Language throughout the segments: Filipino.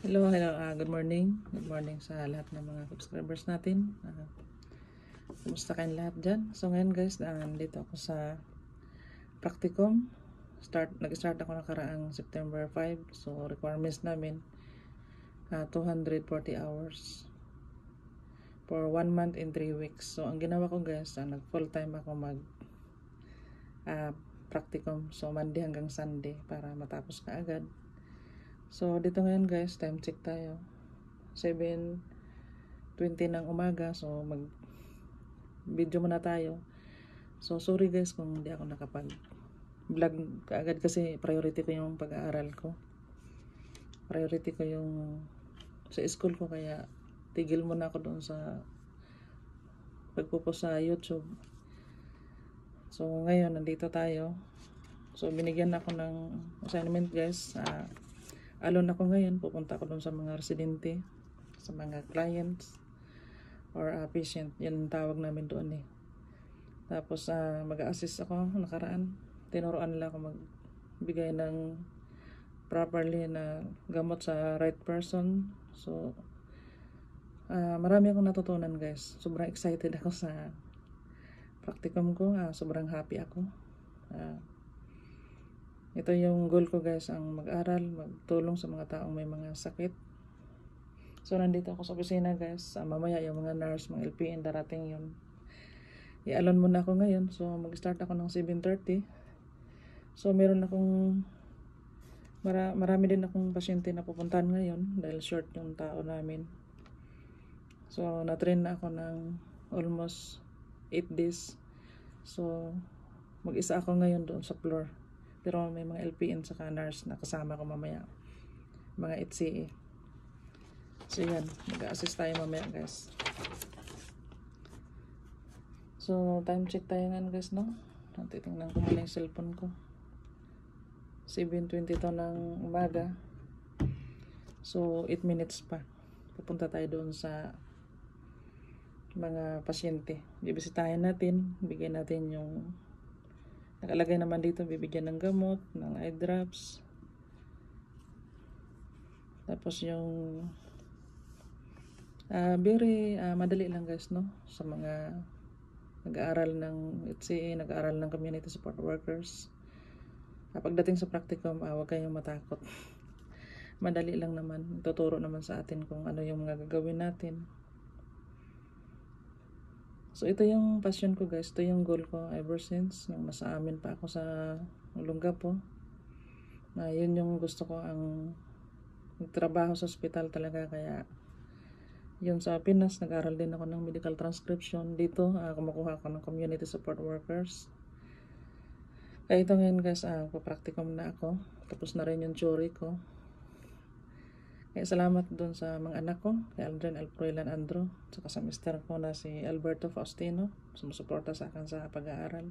Hello, good morning. Good morning sa lahat ng mga subscribers natin. Kumusta kayong lahat dyan? So ngayon guys, nandito ako sa practicum. Nag-start ako nakaraang September 5. So requirements namin, 240 hours for 1 month and 3 weeks. So ang ginawa ko guys, nag full time ako mag practicum. So Monday hanggang Sunday para matapos ka agad. So dito ngayon guys, time check tayo. 7:20 ng umaga. So mag video muna tayo. So sorry guys kung hindi ako nakapag vlog kaagad kasi priority ko yung pag-aaral ko. Priority ko yung sa school ko, kaya tigil muna ako doon sa pagpupost sa YouTube. So ngayon nandito tayo. So binigyan ako ng assignment guys. Alone ako ngayon, pupunta ako doon sa mga residente, sa mga clients or patient, yan ang tawag namin doon eh. Tapos mag-assist ako. Nakaraan tinuruan nila ako magbigay ng properly na gamot sa right person. So marami akong natutunan guys. Sobrang excited ako sa practicum ko. Sobrang happy ako. Ito yung goal ko guys, ang mag-aral, magtulong sa mga taong may mga sakit. So nandito ako sa opisina guys. Mamaya yung mga nurse, mga LPN darating yun. I-alon muna ako ngayon. So mag-start ako ng 7:30. So meron akong marami din akong pasyente na pupuntahan ngayon dahil short yung tao namin. So na-train na ako ng almost 8 days. So mag-isa ako ngayon doon sa floor. Pero may mga LPN saka nurse na kasama ko mamaya. Mga HCA. So yan, mag-assist tayo mamaya guys. So time check tayo nga guys, no? Titingnan ko muna yung cellphone ko. 7:20 to ng umaga. So 8 minutes pa. Pupunta tayo doon sa mga pasyente. Bibisitahin natin, bigyan natin yung nakalagay naman dito, bibigyan ng gamot, ng eye drops. Tapos yung very madali lang guys, no? Sa mga nag-aaral ng HCA, nag-aaral ng community support workers. Pagdating sa practicum, huwag kayong matakot. Madali lang naman. Tuturo naman sa atin kung ano yung mga gagawin natin. So ito yung passion ko guys, ito yung goal ko ever since nung nasa amin pa ako sa Olongapo. Yun yung gusto ko, ang magtrabaho sa ospital talaga. Kaya yun sa Pinas, nag-aral din ako ng medical transcription. Dito kumukuha ako ng community support workers. Kaya ito ngayon guys, practicum na ako. Tapos na rin yung theory ko. Kaya salamat doon sa mga anak ko, kay Aldrin Alproilan Andro, saka sa mister ko na si Alberto Faustino, sumusuporta sa akin sa pag-aaral.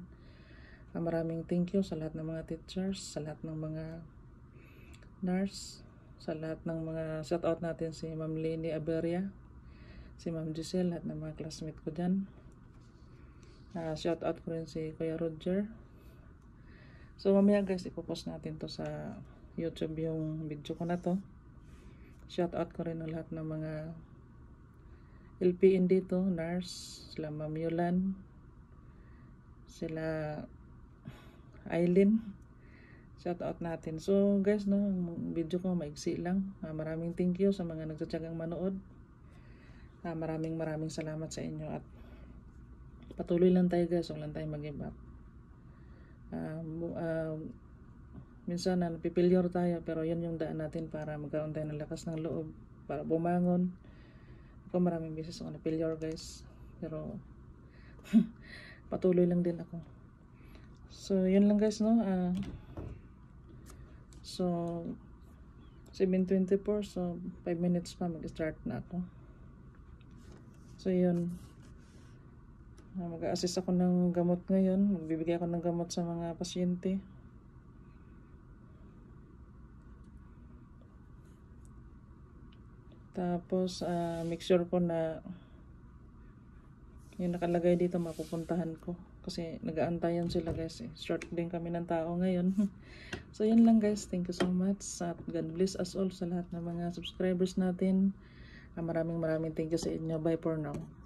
Maraming thank you sa lahat ng mga teachers, sa lahat ng mga nurse, sa lahat ng mga shoutout natin si Ma'am Leni Aberia, si Ma'am Giselle, lahat ng mga classmate ko dyan. Shoutout ko rin si Kuya Roger. So mamaya guys, ipopost natin to sa YouTube yung video ko na to. Shoutout ko rin ang lahat ng mga LPN dito, nurse, sila Ma'am Yulan, sila Aileen. Shoutout natin. So guys, no, ang video ko maigsi lang. Maraming thank you sa mga nagtsatsagang manood. Maraming salamat sa inyo at patuloy lang tayo guys, huwag lang tayo mag-give up. Minsan napipilyor tayo, pero yun yung daan natin para magkaroon tayo ng lakas ng loob, para bumangon. Ako maraming beses ako napilyor guys, pero patuloy lang din ako. So yun lang guys, no. So 7:24, so 5 minutes pa mag-start na ako. So yun, mag-assist ako ng gamot ngayon. Magbibigay ako ng gamot sa mga pasyente. Tapos make sure ko na yung nakalagay dito mapupuntahan ko. kasi nag-aantayan sila guys eh. Short din kami ng tao ngayon. So yun lang guys, thank you so much at God bless us all sa lahat ng mga subscribers natin. Maraming thank you sa inyo. Bye for now.